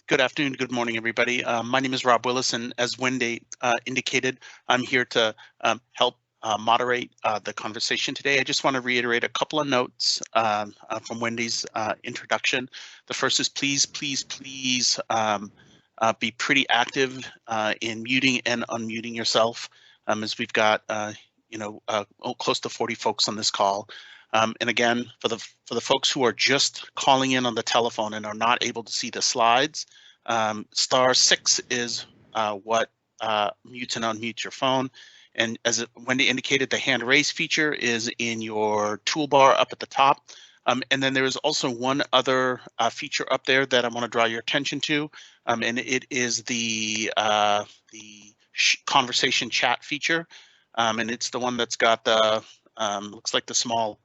Good afternoon, good morning, everybody. My name is Rob Willis, and as Wendy indicated, I'm here to help moderate the conversation today. I just want to reiterate a couple of notes from Wendy's introduction. The first is please be pretty active in muting and unmuting yourself, as we've got close to 40 folks on this call. And again, for the folks who are just calling in on the telephone and are not able to see the slides, *6 is what mutes and unmutes your phone. And as Wendy indicated, the hand raise feature is in your toolbar up at the top. And then there is also one other feature up there that I want to draw your attention to, and it is the conversation chat feature, and it's the one that's got the looks like the small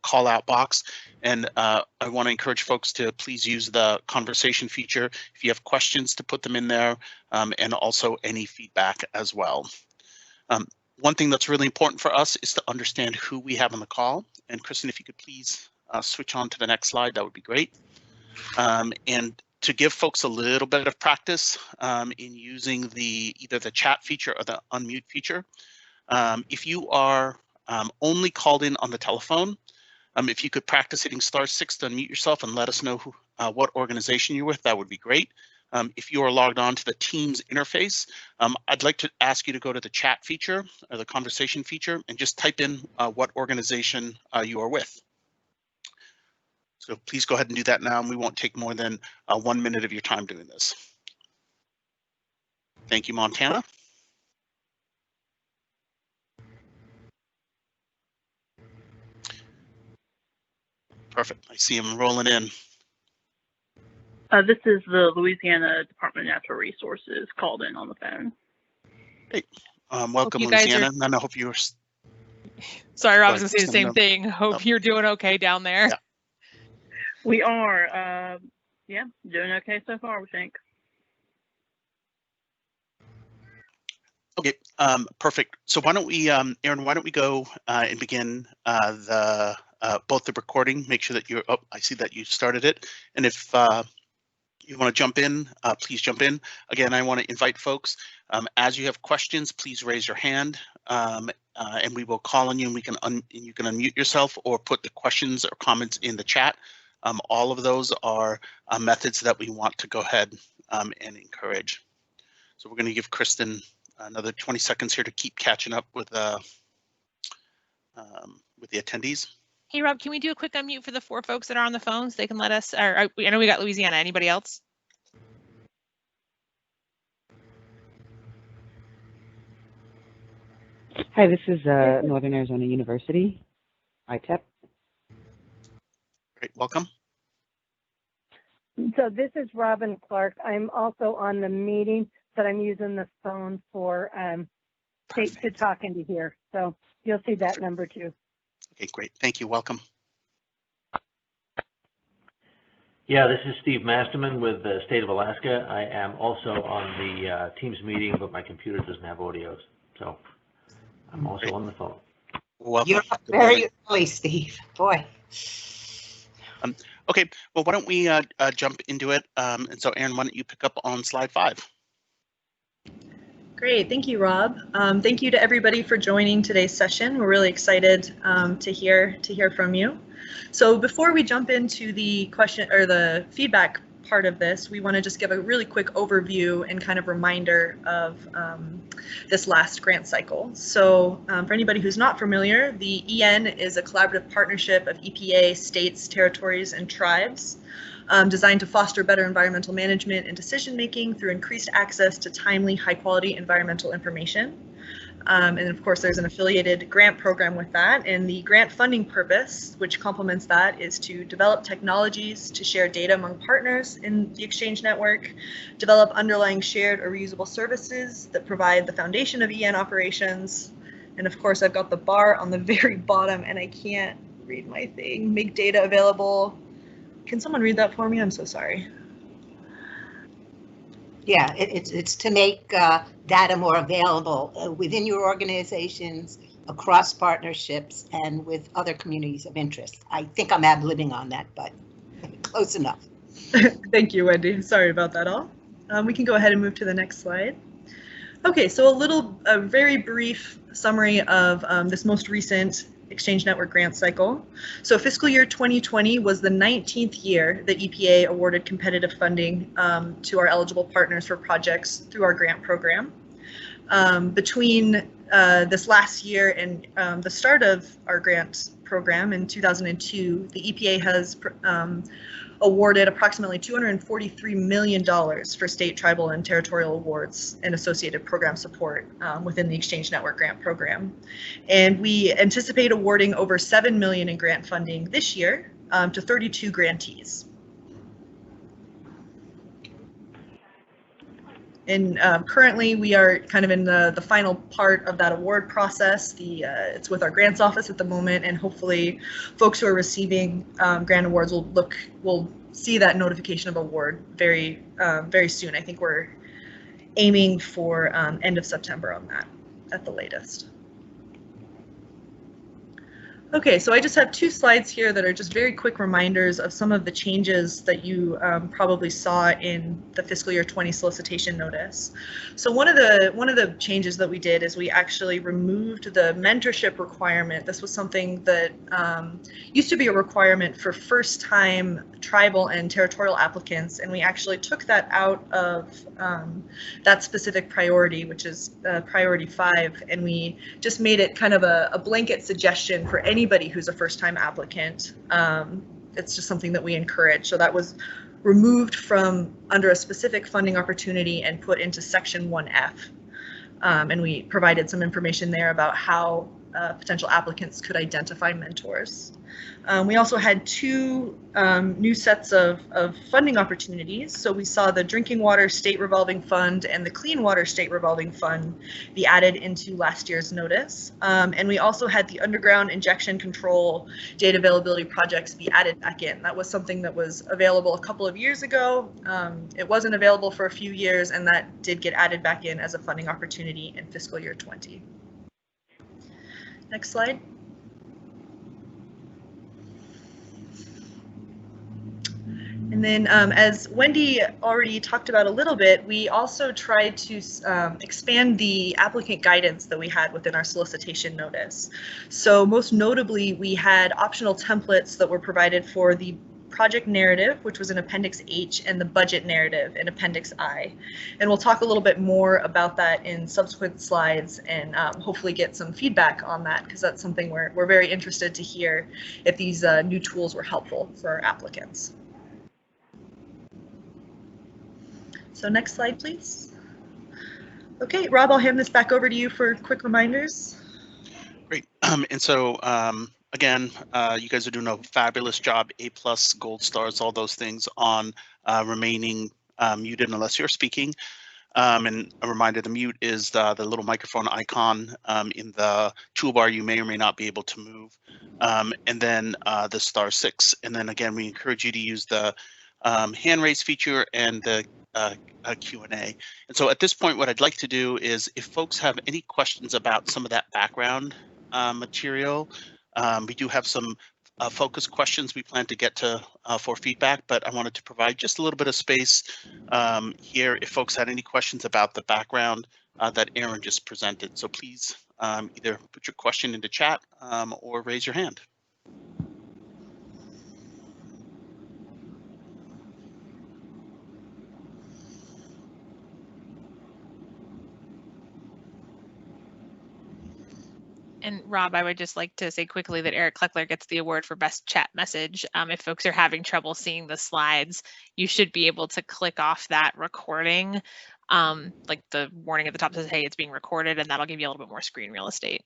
call out box. And I want to encourage folks to please use the conversation feature if you have questions to put them in there, and also any feedback as well. One thing that's really important for us is to understand who we have on the call. And Kristen, if you could please switch on to the next slide, that would be great. And to give folks a little bit of practice in using either the chat feature or the unmute feature, if you are only called in on the telephone, if you could practice hitting *6 to unmute yourself and let us know what organization you're with, that would be great. If you are logged on to the Teams interface, I'd like to ask you to go to the chat feature or the conversation feature and just type in what organization you are with. So please go ahead and do that now, and we won't take more than 1 minute of your time doing this. Thank you, Montana. Perfect. I see them rolling in. This is the Louisiana Department of Natural Resources called in on the phone. Hey, welcome, Louisiana. And I hope you're. Sorry, Rob, I was going to say the same thing. Hope you're doing okay down there. Yeah. We are, yeah, doing okay so far, we think. Okay, perfect. So why don't we, Aaron, why don't we go and begin both the recording, make sure that you're, oh, I see that you started it. And if you want to jump in, please jump in. Again, I want to invite folks, as you have questions, please raise your hand and we will call on you, and you can unmute yourself or put the questions or comments in the chat. All of those are methods that we want to go ahead and encourage. So we're going to give Kristen another 20 seconds here to keep catching up with the attendees. Hey, Rob, can we do a quick unmute for the 4 folks that are on the phones? They can let us, or I know we got Louisiana. Anybody else? Hi, this is Northern Arizona University, ITEP. Great, welcome. So this is Robin Clark. I'm also on the meeting, but I'm using the phone for to talk and to hear. So you'll see that number too. Okay, great. Thank you. Welcome. Yeah, this is Steve Masterman with the state of Alaska. I am also on the Teams meeting, but my computer doesn't have audio, so I'm also on the phone. Welcome. You're very early, Steve. Boy. Okay, well, why don't we jump into it? And so, Aaron, why don't you pick up on slide 5? Great, thank you, Rob. Thank you to everybody for joining today's session. We're really excited to hear from you. So before we jump into the question or the feedback part of this, we want to just give a really quick overview and kind of reminder of this last grant cycle. So for anybody who's not familiar, the EN is a collaborative partnership of EPA, states, territories, and tribes designed to foster better environmental management and decision making through increased access to timely, high quality environmental information. And of course, there's an affiliated grant program with that. And the grant funding purpose, which complements that, is to develop technologies to share data among partners in the Exchange network, develop underlying shared or reusable services that provide the foundation of EN operations. And of course, I've got the bar on the very bottom and I can't read my thing. Make data available. Can someone read that for me? I'm so sorry. Yeah, it's to make data more available within your organizations, across partnerships, and with other communities of interest. I think I'm ad-libbing on that, but close enough. Thank you, Wendy. Sorry about that all. We can go ahead and move to the next slide. Okay, so a very brief summary of this most recent Exchange Network grant cycle. So fiscal year 2020 was the 19th year that EPA awarded competitive funding to our eligible partners for projects through our grant program. Between this last year and the start of our grant program in 2002, the EPA has awarded approximately $243 million for state, tribal, and territorial awards and associated program support within the Exchange Network grant program. And we anticipate awarding over $7 million in grant funding this year to 32 grantees. And currently we are kind of in the final part of that award process. It's with our grants office at the moment, and hopefully folks who are receiving grant awards will see that notification of award very soon. I think we're aiming for end of September on that at the latest. Okay, so I just have two slides here that are just very quick reminders of some of the changes that you probably saw in the fiscal year 20 solicitation notice. So one of the changes that we did is we actually removed the mentorship requirement. This was something that used to be a requirement for first-time tribal and territorial applicants, and we actually took that out of that specific priority, which is priority 5, and we just made it kind of a blanket suggestion for anybody who's a first-time applicant. It's just something that we encourage. So that was removed from under a specific funding opportunity and put into section 1F. And we provided some information there about how potential applicants could identify mentors. We also had two new sets of funding opportunities. So we saw the Drinking Water State Revolving Fund and the Clean Water State Revolving Fund be added into last year's notice. And we also had the Underground Injection Control Data Availability Projects be added back in. That was something that was available a couple of years ago. It wasn't available for a few years, and that did get added back in as a funding opportunity in fiscal year 20. Next slide. And then as Wendy already talked about a little bit, we also tried to expand the applicant guidance that we had within our solicitation notice. So most notably, we had optional templates that were provided for the project narrative, which was in Appendix H, and the budget narrative in Appendix I. And we'll talk a little bit more about that in subsequent slides and hopefully get some feedback on that, because that's something we're very interested to hear if these new tools were helpful for our applicants. So next slide, please. Okay, Rob, I'll hand this back over to you for quick reminders. Great. And so again, you guys are doing a fabulous job. A+, gold stars, all those things on remaining muted unless you're speaking. And a reminder, the mute is the little microphone icon in the toolbar. You may or may not be able to move. And then the *6. And then again, we encourage you to use the hand raise feature and the Q&A. And so at this point, what I'd like to do is, if folks have any questions about some of that background material, we do have some focus questions we plan to get to for feedback, but I wanted to provide just a little bit of space here if folks had any questions about the background that Aaron just presented. So please either put your question into chat or raise your hand. And Rob, I would just like to say quickly that Eric Kleckler gets the award for best chat message. If folks are having trouble seeing the slides, you should be able to click off that recording, like the warning at the top says, hey, it's being recorded, and that'll give you a little bit more screen real estate.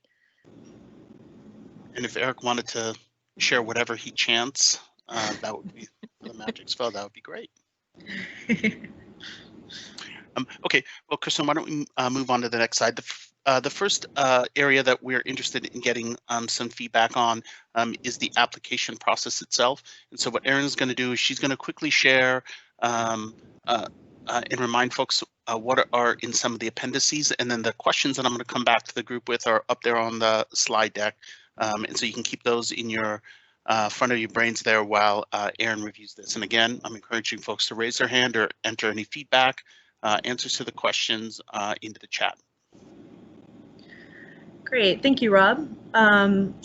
And if Eric wanted to share whatever he chants, that would be the magic spell. That would be great. Okay, well, Kristen, why don't we move on to the next slide? The first area that we're interested in getting some feedback on is the application process itself. And so what Erin's going to do is she's going to quickly share and remind folks what are in some of the appendices, and then the questions that I'm going to come back to the group with are up there on the slide deck. And so you can keep those in your front of your brains there while Erin reviews this. And again, I'm encouraging folks to raise their hand or enter any feedback, answers to the questions into the chat. Great, thank you, Rob.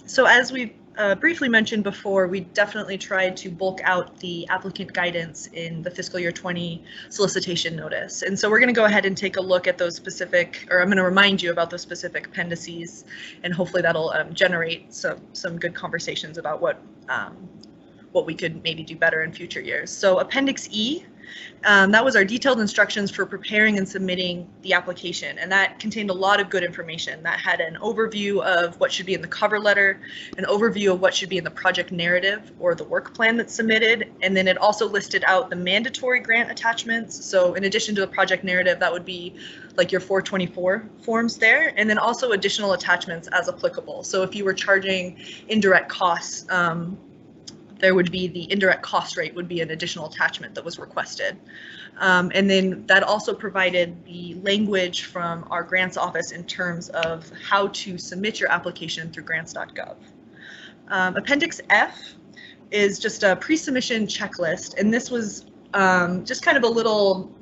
So as we briefly mentioned before, we definitely tried to bulk out the applicant guidance in the fiscal year 20 solicitation notice. And so we're going to go ahead and take a look at those specific, or I'm going to remind you about those specific appendices, and hopefully that'll generate some good conversations about what we could maybe do better in future years. So Appendix E, that was our detailed instructions for preparing and submitting the application, and that contained a lot of good information. That had an overview of what should be in the cover letter, an overview of what should be in the project narrative or the work plan that's submitted, and then it also listed out the mandatory grant attachments. So in addition to the project narrative, that would be like your 424 forms there, and then also additional attachments as applicable. So if you were charging indirect costs, there would be the indirect cost rate would be an additional attachment that was requested. And then that also provided the language from our grants office in terms of how to submit your application through grants.gov. Appendix F is just a pre-submission checklist, and this was just kind of a little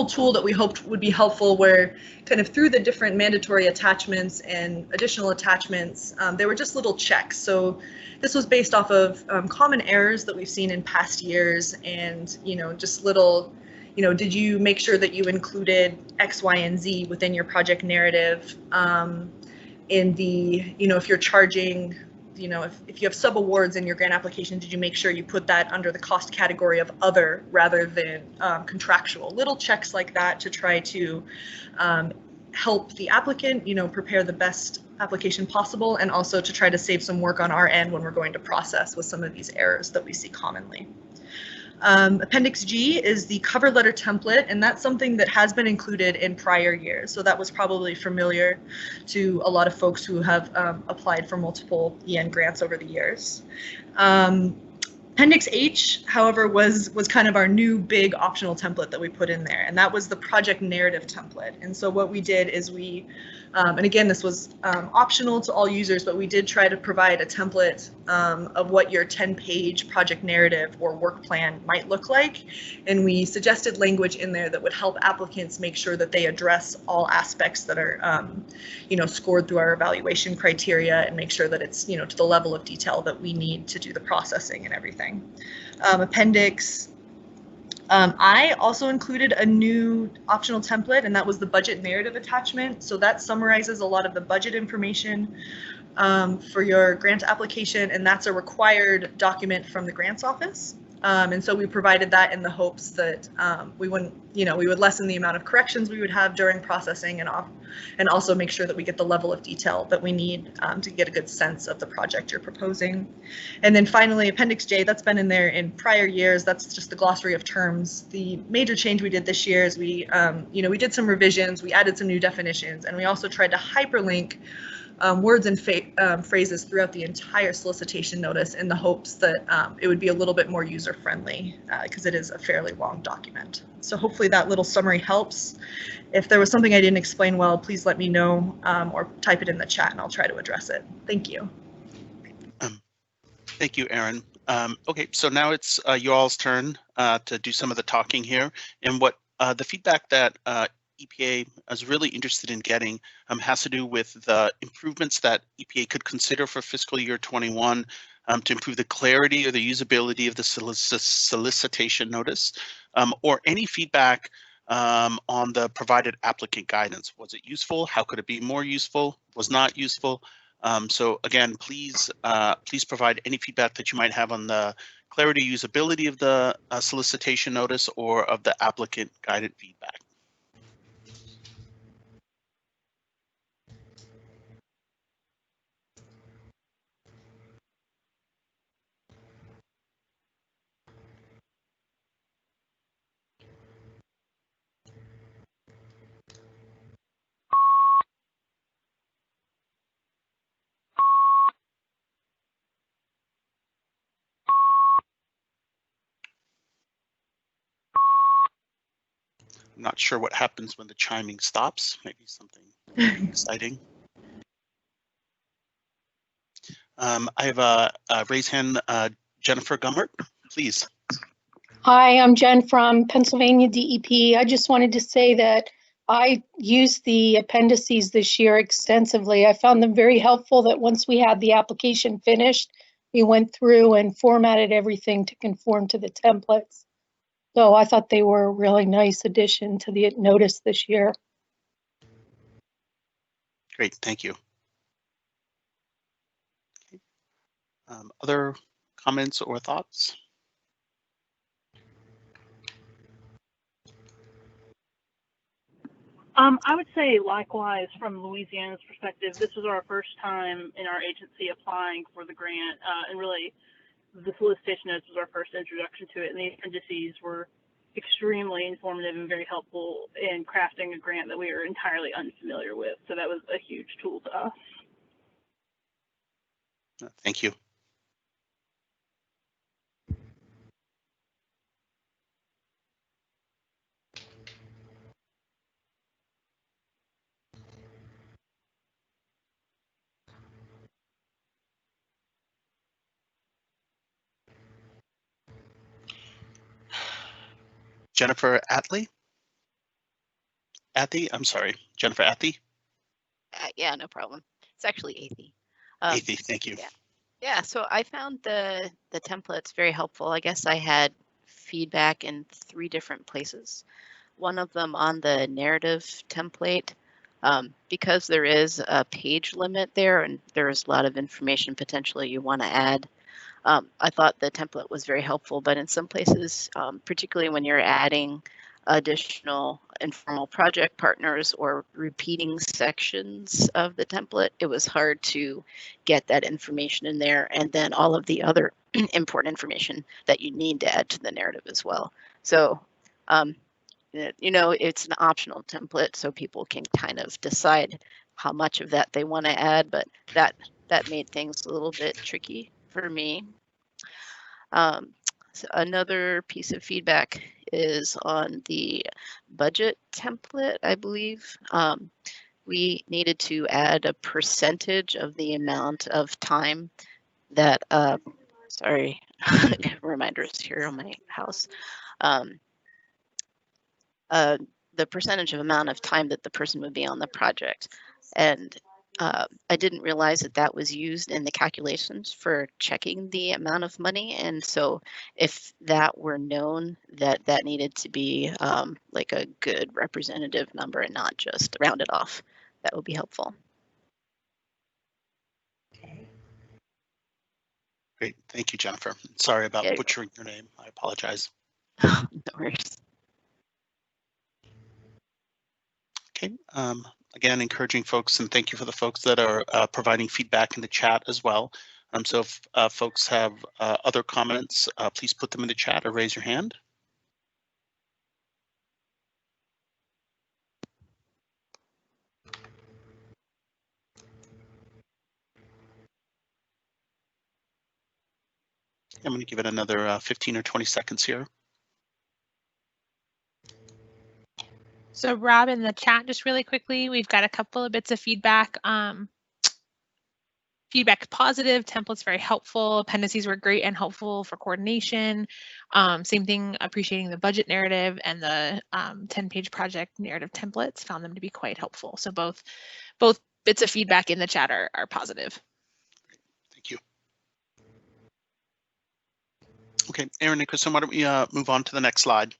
tool that we hoped would be helpful, where kind of through the different mandatory attachments and additional attachments, there were just little checks. So this was based off of common errors that we've seen in past years, and just little, did you make sure that you included X, Y, and Z within your project narrative? In the, if you're charging, if you have sub-awards in your grant application, did you make sure you put that under the cost category of other rather than contractual? Little checks like that to try to help the applicant, prepare the best application possible, and also to try to save some work on our end when we're going to process with some of these errors that we see commonly. Appendix G is the cover letter template, and that's something that has been included in prior years. So that was probably familiar to a lot of folks who have applied for multiple EN grants over the years. Appendix H, however, was kind of our new big optional template that we put in there, and that was the project narrative template. And so what we did is we, and again, this was optional to all users, but we did try to provide a template of what your 10-page project narrative or work plan might look like. And we suggested language in there that would help applicants make sure that they address all aspects that are, scored through our evaluation criteria, and make sure that it's, to the level of detail that we need to do the processing and everything. Appendix I also included a new optional template, and that was the budget narrative attachment. So that summarizes a lot of the budget information for your grant application, and that's a required document from the grants office. And so we provided that in the hopes that we wouldn't, we would lessen the amount of corrections we would have during processing, and also make sure that we get the level of detail that we need to get a good sense of the project you're proposing. And then finally, Appendix J, that's been in there in prior years. That's just the glossary of terms. The major change we did this year is we did some revisions, we added some new definitions, and we also tried to hyperlink words and phrases throughout the entire solicitation notice in the hopes that it would be a little bit more user-friendly, because it is a fairly long document. So hopefully that little summary helps. If there was something I didn't explain well, please let me know, or type it in the chat and I'll try to address it. Thank you. Thank you, Erin. Okay, so now it's you all's turn to do some of the talking here. And what the feedback that EPA is really interested in getting has to do with the improvements that EPA could consider for fiscal year 21 to improve the clarity or the usability of the solicitation notice, or any feedback on the provided applicant guidance. Was it useful? How could it be more useful? Was not useful? So again, please provide any feedback that you might have on the clarity, usability of the solicitation notice or of the applicant guided feedback. I'm not sure what happens when the chiming stops. Maybe something exciting. I have a raise hand, Jennifer Gummert, please. Hi, I'm Jen from Pennsylvania DEP. I just wanted to say that I used the appendices this year extensively. I found them very helpful that once we had the application finished, we went through and formatted everything to conform to the templates. So I thought they were a really nice addition to the notice this year. Great, thank you. Other comments or thoughts? I would say likewise from Louisiana's perspective, this was our first time in our agency applying for the grant, and really the solicitation notice was our first introduction to it, and the appendices were extremely informative and very helpful in crafting a grant that we were entirely unfamiliar with. So that was a huge tool to us. Thank you. Jennifer Atlee? I'm sorry, Jennifer Atlee? Yeah, no problem. It's actually Athy. Athy, thank you. Yeah, so I found the templates very helpful. I guess I had feedback in 3 different places. One of them on the narrative template, because there is a page limit there and there's a lot of information potentially you want to add. I thought the template was very helpful, but in some places, particularly when you're adding additional informal project partners or repeating sections of the template, it was hard to get that information in there, and then all of the other important information that you need to add to the narrative as well. So, you know, it's an optional template, so people can kind of decide how much of that they want to add, but that made things a little bit tricky for me. So another piece of feedback is on the budget template, I believe. We needed to add a percentage of the amount of time that, sorry, reminders here on my house. The percentage of amount of time that the person would be on the project. And I didn't realize that that was used in the calculations for checking the amount of money. And so if that were known, that needed to be like a good representative number and not just rounded off, that would be helpful. Great, thank you, Jennifer. Sorry about butchering your name. I apologize. No worries. Okay, again, encouraging folks, and thank you for the folks that are providing feedback in the chat as well. So if folks have other comments, please put them in the chat or raise your hand. I'm going to give it another 15 or 20 seconds here. So Rob, in the chat, just really quickly, we've got a couple of bits of feedback. Feedback positive, templates very helpful, appendices were great and helpful for coordination. Same thing, appreciating the budget narrative and the 10-page project narrative templates, found them to be quite helpful. So both bits of feedback in the chat are positive. Thank you. Okay, Aaron and Kristen, why don't we move on to the next slide?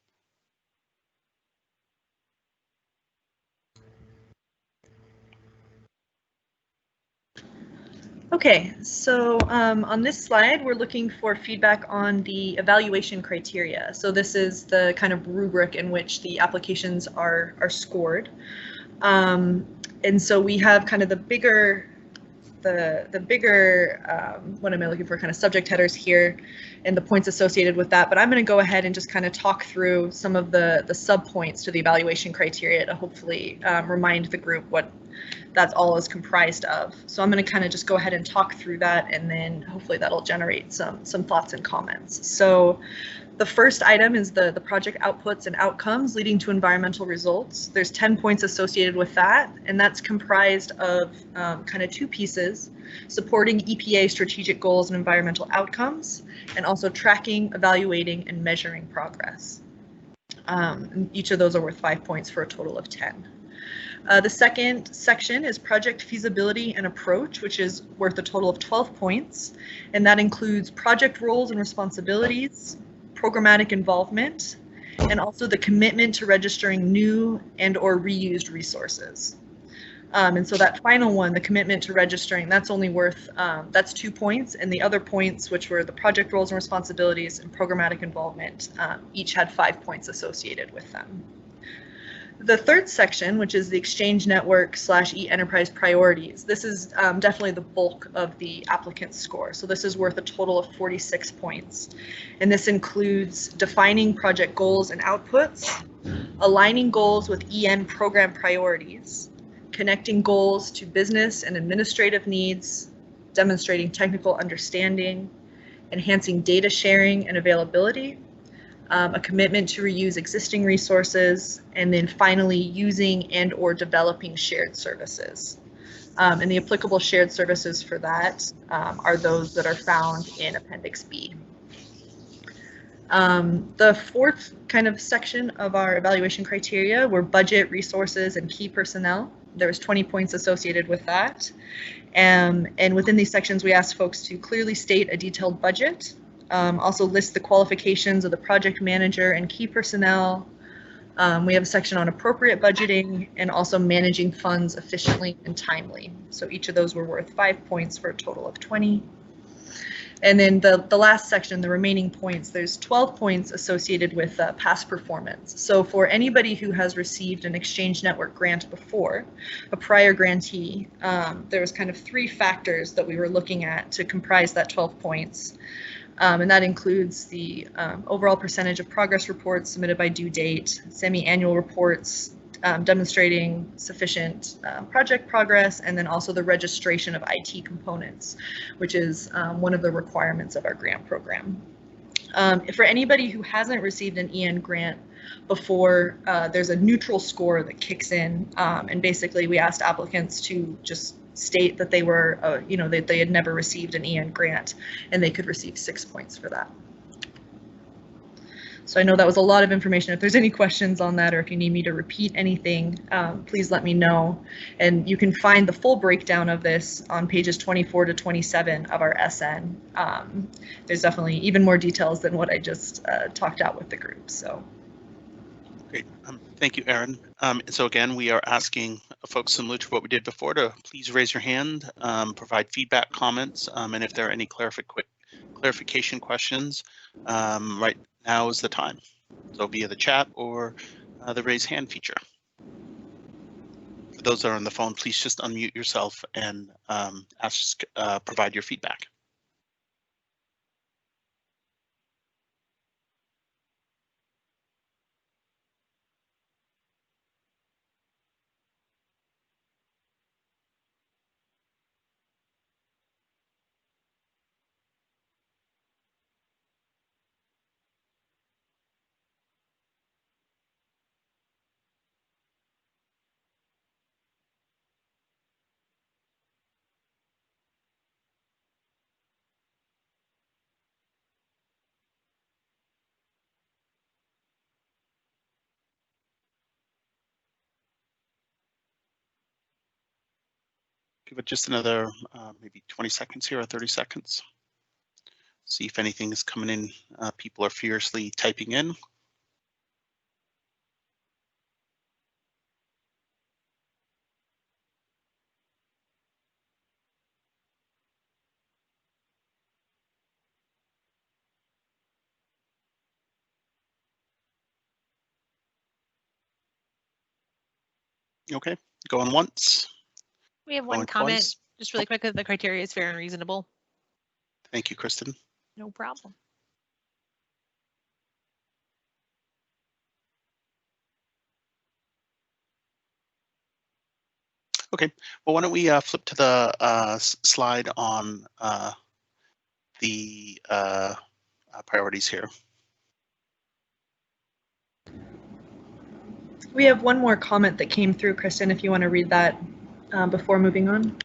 Okay, so on this slide, we're looking for feedback on the evaluation criteria. So this is the kind of rubric in which the applications are scored. And so we have kind of the bigger, what am I looking for, kind of subject headers here and the points associated with that. But I'm going to go ahead and just kind of talk through some of the sub points to the evaluation criteria to hopefully remind the group what that's all is comprised of. So I'm going to kind of just go ahead and talk through that, and then hopefully that'll generate some thoughts and comments. So The first item is the project outputs and outcomes leading to environmental results. There's 10 points associated with that, and that's comprised of kind of two pieces: supporting EPA strategic goals and environmental outcomes, and also tracking, evaluating, and measuring progress. Each of those are worth 5 points for a total of 10. The second section is project feasibility and approach, which is worth a total of 12 points, and that includes project roles and responsibilities, programmatic involvement, and also the commitment to registering new and/or reused resources. And so that final one, the commitment to registering, that's only worth, that's 2 points, and the other points, which were the project roles and responsibilities and programmatic involvement, each had 5 points associated with them. The third section, which is the Exchange Network / e-Enterprise priorities, this is definitely the bulk of the applicant score. So this is worth a total of 46 points. And this includes defining project goals and outputs, aligning goals with EN program priorities, connecting goals to business and administrative needs, demonstrating technical understanding, enhancing data sharing and availability, a commitment to reuse existing resources, and then finally using and/or developing shared services. And the applicable shared services for that are those that are found in Appendix B. The fourth kind of section of our evaluation criteria were budget, resources, and key personnel. There was 20 points associated with that. And within these sections, we asked folks to clearly state a detailed budget, also list the qualifications of the project manager and key personnel. We have a section on appropriate budgeting and also managing funds efficiently and timely. So each of those were worth 5 points for a total of 20. And then the last section, the remaining points, there's 12 points associated with past performance. So for anybody who has received an Exchange Network grant before, a prior grantee, there was kind of 3 factors that we were looking at to comprise that 12 points. And that includes the overall percentage of progress reports submitted by due date, semi-annual reports demonstrating sufficient project progress, and then also the registration of IT components, which is one of the requirements of our grant program. For anybody who hasn't received an EN grant before, there's a neutral score that kicks in, and basically we asked applicants to just state that they were, that they had never received an EN grant, and they could receive 6 points for that. So I know that was a lot of information. If there's any questions on that, or if you need me to repeat anything, please let me know. And you can find the full breakdown of this on pages 24 to 27 of our SN. There's definitely even more details than what I just talked out with the group. So. Great. Thank you, Erin. So again, we are asking folks similar to what we did before to please raise your hand, provide feedback, comments, and if there are any clarification questions, right now is the time. So via the chat or the raise hand feature. For those that are on the phone, please just unmute yourself and provide your feedback. Give it just another maybe 20 seconds here or 30 seconds. See if anything is coming in. People are furiously typing in. Okay, going once. We have one comment, twice. just really quick, that the criteria is fair and reasonable. Thank you, Kristen. No problem. Okay, well, why don't we flip to the slide on the priorities here. We have one more comment that came through, Kristen, if you want to read that before moving on.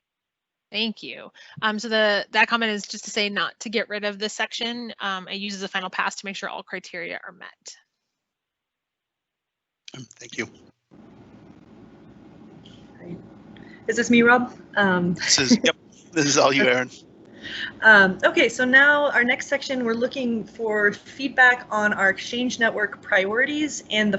Thank you. So that comment is just to say not to get rid of this section. It uses a final pass to make sure all criteria are met. Thank you. Great. Is this me, Rob? Yep, this is all you, Aaron. Okay, so now our next section, we're looking for feedback on our Exchange Network priorities and the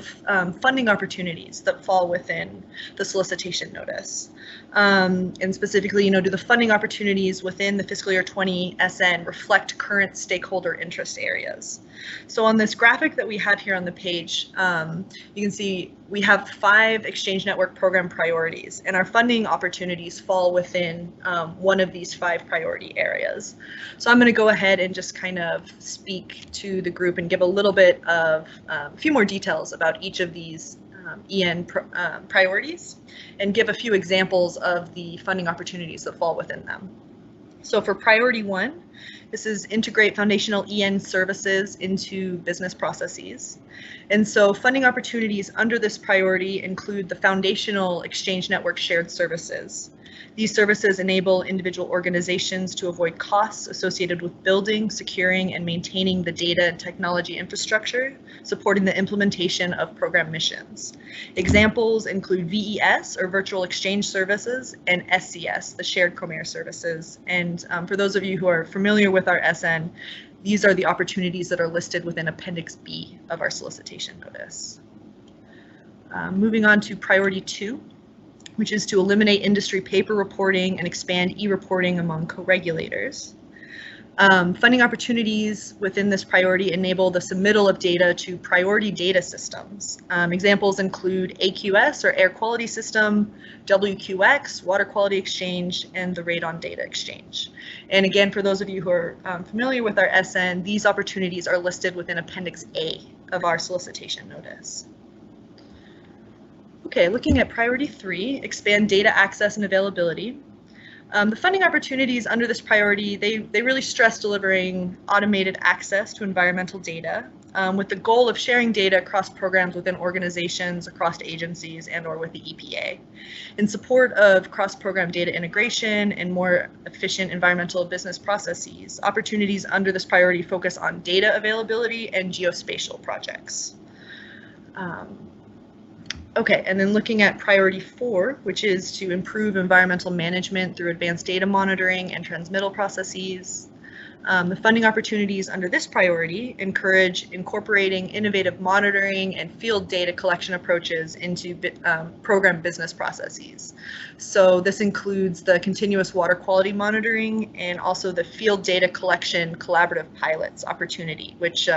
funding opportunities that fall within the solicitation notice. And specifically, do the funding opportunities within the fiscal year 20 SN reflect current stakeholder interest areas? So on this graphic that we have here on the page, you can see we have 5 Exchange Network program priorities, and our funding opportunities fall within one of these 5 priority areas. So I'm going to go ahead and just kind of speak to the group and give a little bit of a few more details about each of these EN priorities and give a few examples of the funding opportunities that fall within them. So for priority 1, this is integrate foundational EN services into business processes. And so funding opportunities under this priority include the foundational Exchange Network shared services. These services enable individual organizations to avoid costs associated with building, securing, and maintaining the data and technology infrastructure, supporting the implementation of program missions. Examples include VES, or Virtual Exchange Services, and SCS, the Shared Comair Services. And for those of you who are familiar with our SN, these are the opportunities that are listed within Appendix B of our solicitation notice. Moving on to priority 2, which is to eliminate industry paper reporting and expand e-reporting among co-regulators. Funding opportunities within this priority enable the submittal of data to priority data systems. Examples include AQS, or Air Quality System, WQX, Water Quality Exchange, and the Radon Data Exchange. And again, for those of you who are familiar with our SN, these opportunities are listed within Appendix A of our solicitation notice. Okay, looking at priority 3, expand data access and availability. The funding opportunities under this priority, they really stress delivering automated access to environmental data with the goal of sharing data across programs within organizations, across agencies, and or with the EPA. In support of cross-program data integration and more efficient environmental business processes, opportunities under this priority focus on data availability and geospatial projects. Okay, and then looking at priority 4, which is to improve environmental management through advanced data monitoring and transmittal processes. The funding opportunities under this priority encourage incorporating innovative monitoring and field data collection approaches into program business processes. So this includes the continuous water quality monitoring and also the field data collection collaborative pilots opportunity, which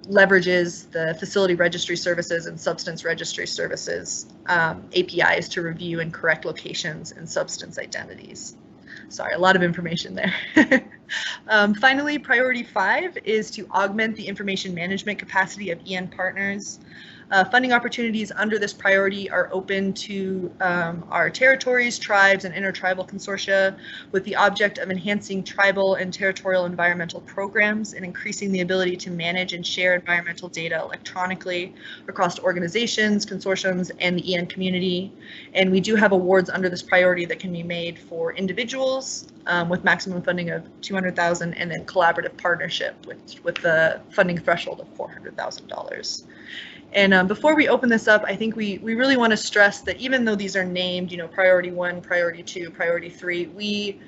leverages the facility registry services and substance registry services APIs to review and correct locations and substance identities. Sorry, a lot of information there. Finally, priority 5 is to augment the information management capacity of EN partners. Funding opportunities under this priority are open to our territories, tribes, and intertribal consortia with the object of enhancing tribal and territorial environmental programs and increasing the ability to manage and share environmental data electronically across organizations, consortiums, and the EN community. And we do have awards under this priority that can be made for individuals with maximum funding of $200,000 and then collaborative partnership with the funding threshold of $400,000. And before we open this up, I think we really want to stress that even though these are named, priority 1, priority 2, priority 3,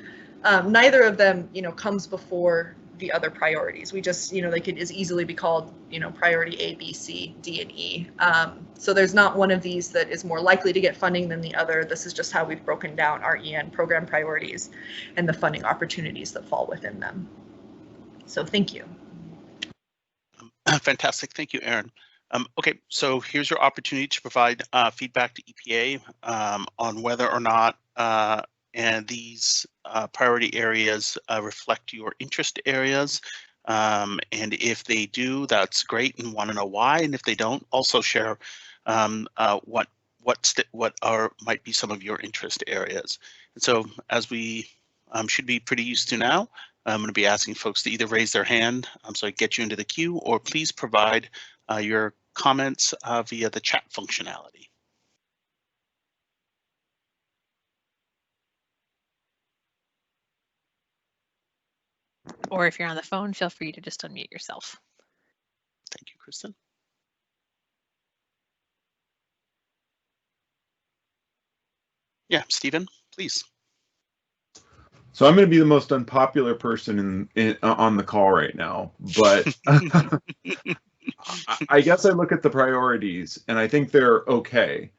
neither of them, comes before the other priorities. We just, they could as easily be called, priority A, B, C, D, and E. So there's not one of these that is more likely to get funding than the other. This is just how we've broken down our EN program priorities and the funding opportunities that fall within them. So thank you. Fantastic. Thank you, Aaron. Okay, so here's your opportunity to provide feedback to EPA on whether or not and these priority areas reflect your interest areas. And if they do, that's great and want to know why. And if they don't, also share what might be some of your interest areas. And so as we should be pretty used to now, I'm going to be asking folks to either raise their hand so I get you into the queue, or please provide your comments via the chat functionality. Or if you're on the phone, feel free to just unmute yourself. Thank you, Kristen. Yeah, Stephen, please. So I'm going to be the most unpopular person on the call right now, but I guess I look at the priorities and I think they're okay.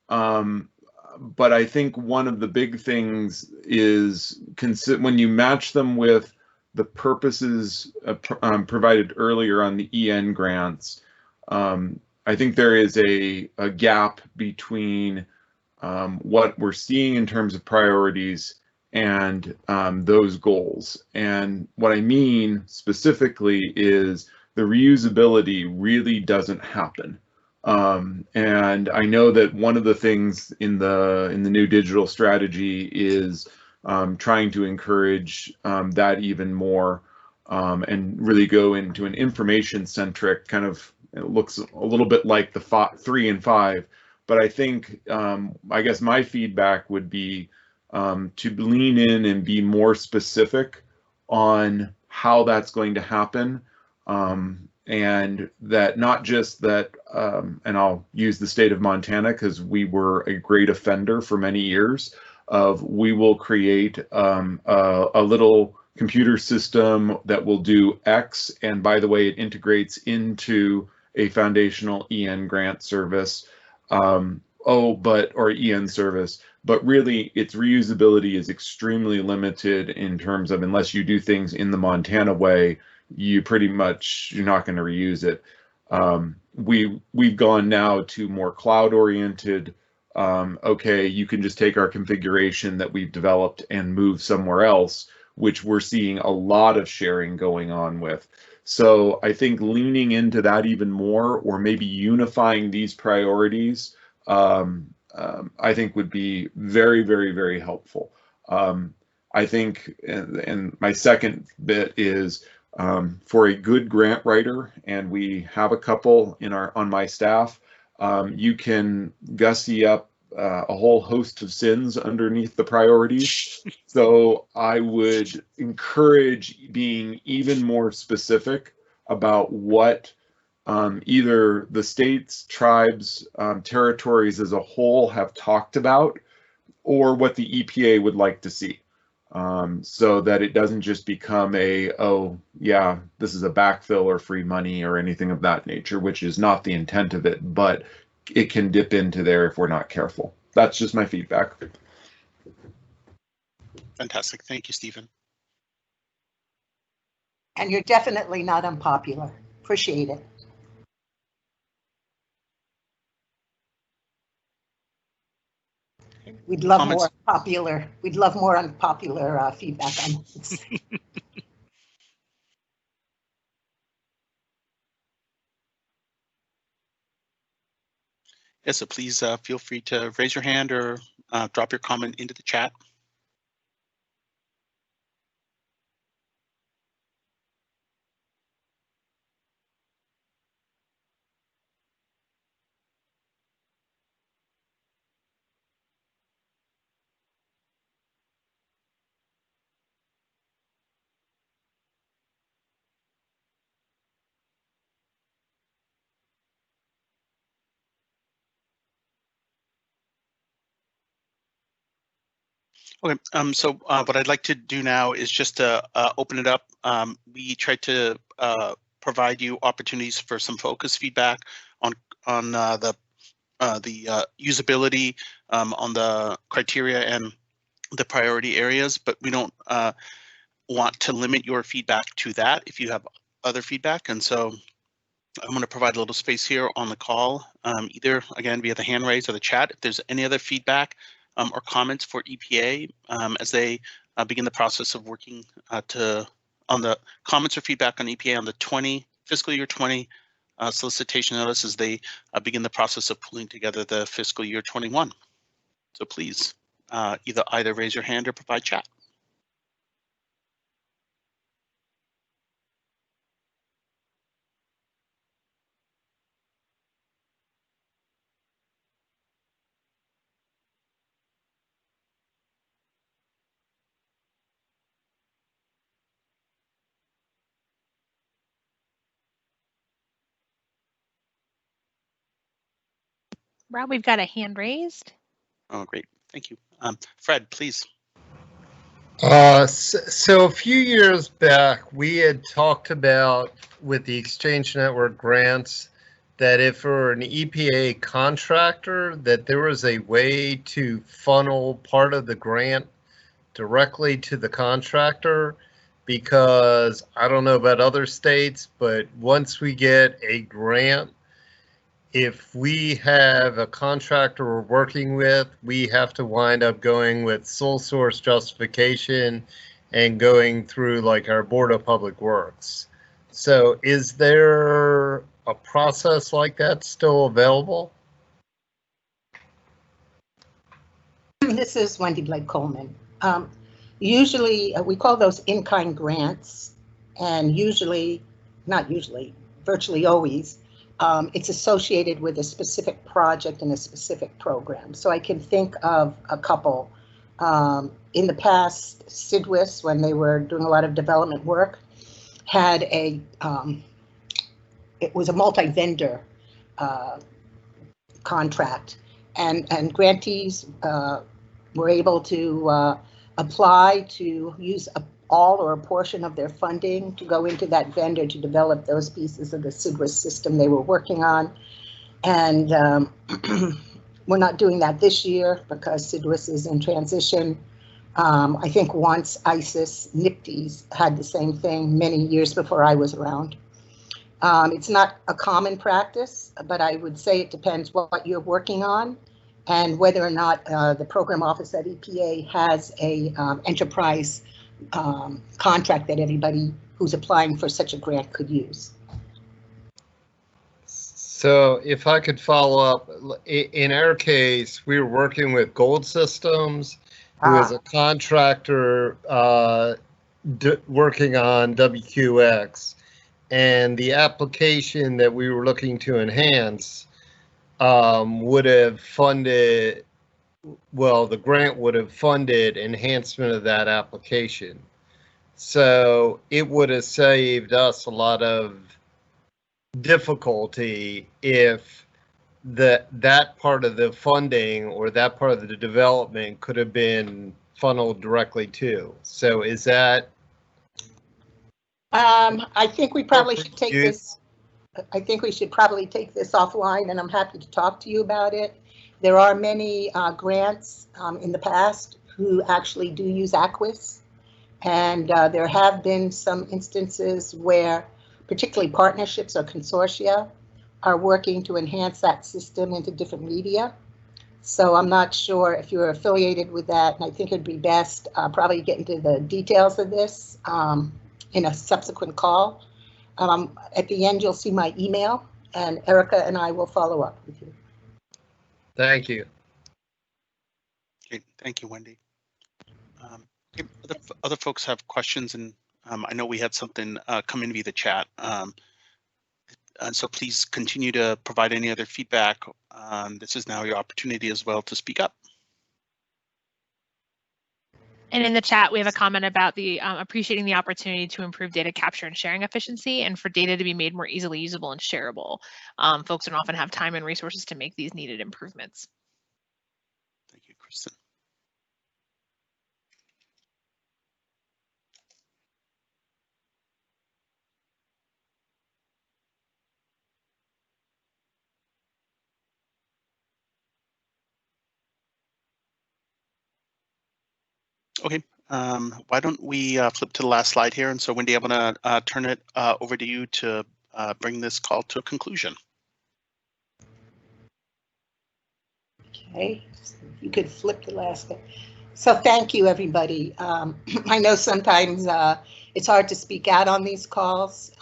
But I think one of the big things is when you match them with the purposes provided earlier on the EN grants, I think there is a gap between what we're seeing in terms of priorities and those goals. And what I mean specifically is the reusability really doesn't happen. And I know that one of the things in the new digital strategy is trying to encourage that even more and really go into an information-centric kind of, it looks a little bit like the 3 and 5. But I think, I guess my feedback would be to lean in and be more specific on how that's going to happen. And that not just that, and I'll use the state of Montana because we were a great offender for many years of we will create a little computer system that will do X. And by the way, it integrates into a foundational EN grant service. Or EN service, but really its reusability is extremely limited in terms of unless you do things in the Montana way, you're not going to reuse it. We've gone now to more cloud oriented. Okay, you can just take our configuration that we've developed and move somewhere else, which we're seeing a lot of sharing going on with. So I think leaning into that even more, or maybe unifying these priorities, I think would be very, very, very helpful. I think, and my second bit is for a good grant writer, and we have a couple on my staff, you can gussy up a whole host of sins underneath the priorities. So I would encourage being even more specific about what either the states, tribes, territories as a whole have talked about, or what the EPA would like to see, so that it doesn't just become oh yeah, this is a backfill or free money or anything of that nature, which is not the intent of it, but it can dip into there if we're not careful. That's just my feedback. Fantastic. Thank you, Stephen. And you're definitely not unpopular. Appreciate it. We'd love more popular. We'd love more unpopular feedback on this. Yeah, so please feel free to raise your hand or drop your comment into the chat. Okay, so what I'd like to do now is just to open it up. We tried to provide you opportunities for some focus feedback on the usability, on the criteria and the priority areas, but we don't want to limit your feedback to that if you have other feedback. And so I'm going to provide a little space here on the call, either again via the hand raise or the chat. If there's any other feedback or comments for EPA as they begin the process of working on the comments or feedback on EPA on the fiscal year 20 solicitation notice as they begin the process of pulling together the fiscal year 21. So please either raise your hand or provide chat. Rob, we've got a hand raised. Oh, great. Thank you. Fred, please. So a few years back, we had talked about with the Exchange Network grants that if for an EPA contractor, that there was a way to funnel part of the grant directly to the contractor, because I don't know about other states, but once we get a grant, if we have a contractor we're working with, we have to wind up going with sole source justification and going through like our Board of Public Works. So is there a process like that still available? This is Wendy Blake Coleman. Usually we call those in-kind grants, and usually, not usually, virtually always, it's associated with a specific project and a specific program. So I can think of a couple. In the past, CIDWIS, when they were doing a lot of development work, had it was a multi-vendor contract, and grantees were able to apply to use all or a portion of their funding to go into that vendor to develop those pieces of the CIDWIS system they were working on. And we're not doing that this year because CIDWIS is in transition. I think once ISIS, NIPTES had the same thing many years before I was around. It's not a common practice, but I would say it depends what you're working on and whether or not the program office at EPA has a enterprise contract that everybody who's applying for such a grant could use. So if I could follow up, in our case, we were working with Gold Systems, who is a contractor working on WQX, and the application that we were looking to enhance would have funded, well, the grant would have funded enhancement of that application. So it would have saved us a lot of difficulty if that part of the funding or that part of the development could have been funneled directly to. So is that? I think we probably should take this. I think we should probably take this offline, and I'm happy to talk to you about it. There are many grants in the past who actually do use ACWIS, and there have been some instances where particularly partnerships or consortia are working to enhance that system into different media. So I'm not sure if you're affiliated with that, and I think it'd be best probably get into the details of this in a subsequent call. At the end, you'll see my email, and Erica and I will follow up with you. Thank you. Okay, thank you, Wendy. Other folks have questions, and I know we had something come in via the chat. And so please continue to provide any other feedback. This is now your opportunity as well to speak up. And in the chat, we have a comment about the appreciating the opportunity to improve data capture and sharing efficiency and for data to be made more easily usable and shareable. Folks don't often have time and resources to make these needed improvements. Thank you, Kristen. Okay, why don't we flip to the last slide here? And so Wendy, I'm gonna turn it over to you to bring this call to a conclusion. Okay, so if you could flip the last bit. So thank you, everybody. I know sometimes it's hard to speak out on these calls.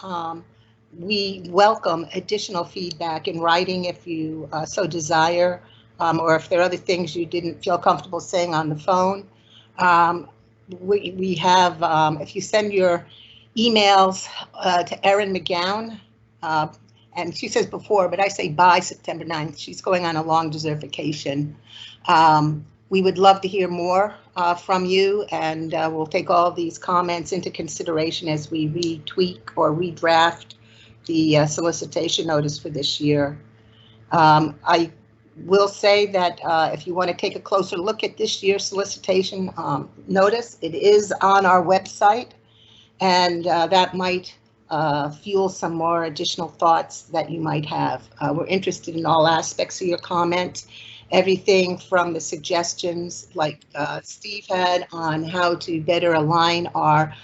We welcome additional feedback in writing if you so desire, or if there are other things you didn't feel comfortable saying on the phone. We have, if you send your emails to Erin McGowan, and she says before, but I say by September 9th, she's going on a long deserved vacation. We would love to hear more from you, and we'll take all these comments into consideration as we retweak or redraft the solicitation notice for this year. I will say that if you want to take a closer look at this year's solicitation notice, it is on our website, and that might fuel some more additional thoughts that you might have. We're interested in all aspects of your comments, everything from the suggestions like Steve had on how to better align our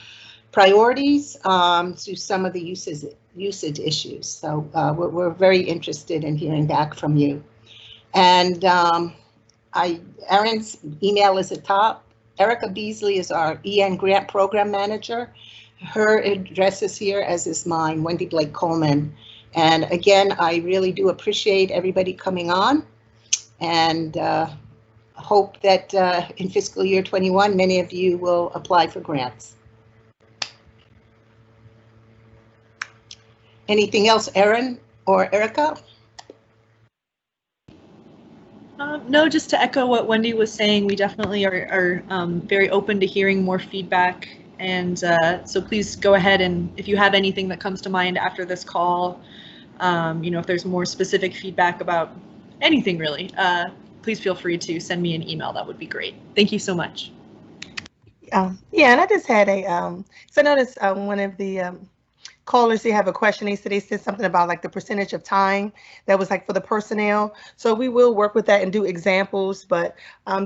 priorities to some of the usage issues. So we're very interested in hearing back from you. And Erin's email is at top. Erica Beasley is our EN Grant Program Manager. Her address is here, as is mine, Wendy Blake Coleman. And again, I really do appreciate everybody coming on, and hope that in fiscal year 21, many of you will apply for grants. Anything else, Erin or Erica? No, just to echo what Wendy was saying, we definitely are very open to hearing more feedback. And so please go ahead, and if you have anything that comes to mind after this call, you know, if there's more specific feedback about anything really, please feel free to send me an email. That would be great. Thank you so much. Yeah, and I just had a, so I noticed one of the callers, they have a question. They said something about like the percentage of time that was like for the personnel. So we will work with that and do examples. But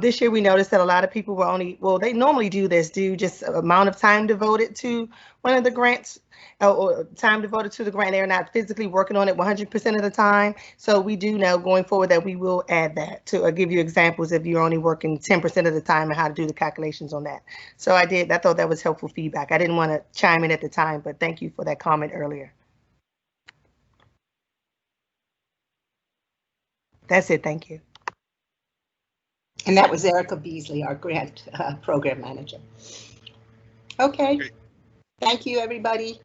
this year we noticed that a lot of people were only, well, they normally do just amount of time devoted to one of the grants, or time devoted to the grant. They're not physically working on it 100% of the time. So we do know going forward that we will add that to give you examples if you're only working 10% of the time and how to do the calculations on that. So I thought that was helpful feedback. I didn't want to chime in at the time, but thank you for that comment earlier. That's it. Thank you. And that was Erica Beasley, our grant program manager. Okay. Thank you, everybody.